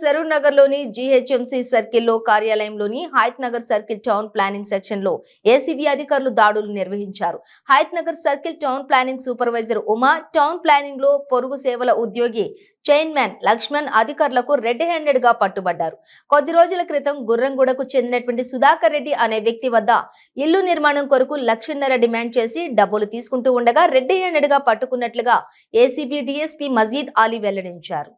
సరూర్ నగర్ లోని GHMC circle లో కార్యాలయంలోని Hayathnagar circle town planning section లో ఏసీబీ అధికారులు దాడులు నిర్వహించారు. Hayathnagar circle town planning supervisor Uma, town planning లో పొరుగు సేవల ఉద్యోగి చైర్మన్ లక్ష్మణ్ అధికారులకు రెడ్ హ్యాండెడ్ గా పట్టుబడ్డారు. కొద్ది రోజుల క్రితం గుర్రంగూడకు చెందినటువంటి సుధాకర్ రెడ్డి అనే వ్యక్తి వద్ద ఇల్లు నిర్మాణం కొరకు 1.5 లక్షలు డిమాండ్ చేసి డబ్బులు తీసుకుంటూ ఉండగా రెడ్ హ్యాండెడ్ గా పట్టుకున్నట్లుగా ఏసీబీ డీఎస్పీ మజీద్ అలీ వెల్లడించారు.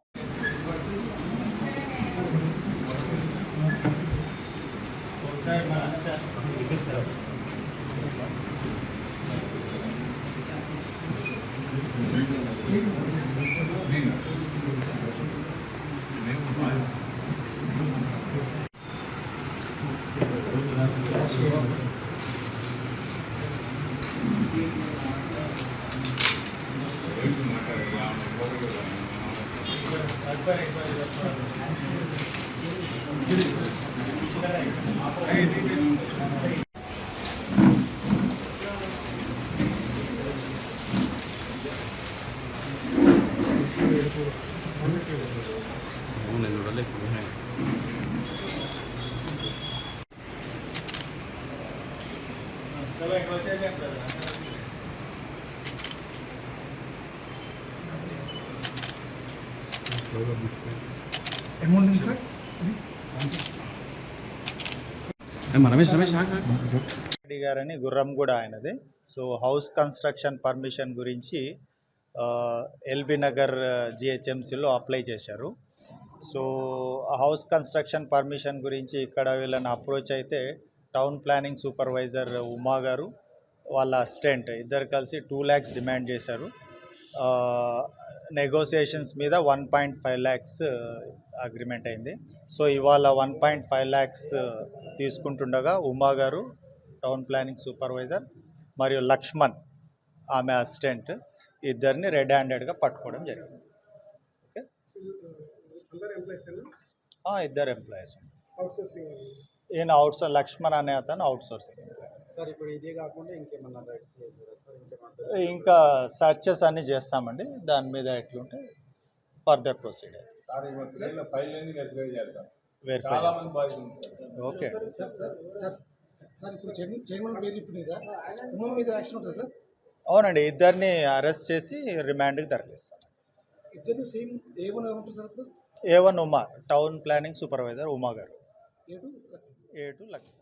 రెడ్డి గారని గుర్రంగూడ ఆయనది. సో హౌస్ కన్స్ట్రక్షన్ పర్మిషన్ గురించి ఎల్బీ నగర్ జిహెచ్ఎంసీలో అప్లై చేశారు. సో హౌస్ కన్స్ట్రక్షన్ పర్మిషన్ గురించి ఇక్కడ వీళ్ళని అప్రోచ్ అయితే టౌన్ ప్లానింగ్ సూపర్వైజర్ ఉమా గారు వాళ్ళ అసిస్టెంట్ ఇద్దరు కలిసి 2 lakhs డిమాండ్ చేశారు. నెగోసియేషన్స్ మీద 1.5 lakhs అగ్రిమెంట్ అయింది. సో ఇవాళ 1.5 lakhs తీసుకుంటుండగా ఉమా గారు టౌన్ ప్లానింగ్ సూపర్వైజర్ మరియు లక్ష్మణ్ ఆమె అసిస్టెంట్ ఇద్దరిని రెడ్ హ్యాండెడ్గా పట్టుకోవడం జరిగింది. ఓకే, ఇద్దరు ఎంప్లాయీస్. ఈయన లక్ష్మణ్ అనే అతను అవుట్సోర్సింగ్. ఇంకా సర్చెస్ అన్నీ చేస్తామండి. దాని మీద ఎట్లుంటే ఫర్దర్ ప్రొసీడర్ వెరిఫై చేస్తాం. ఓకే, అవునండి. ఇద్దరిని అరెస్ట్ చేసి రిమాండ్కి తరలిస్తాం. A1 Uma, town planning supervisor Uma గారు. A2 లక్ష్మణ్.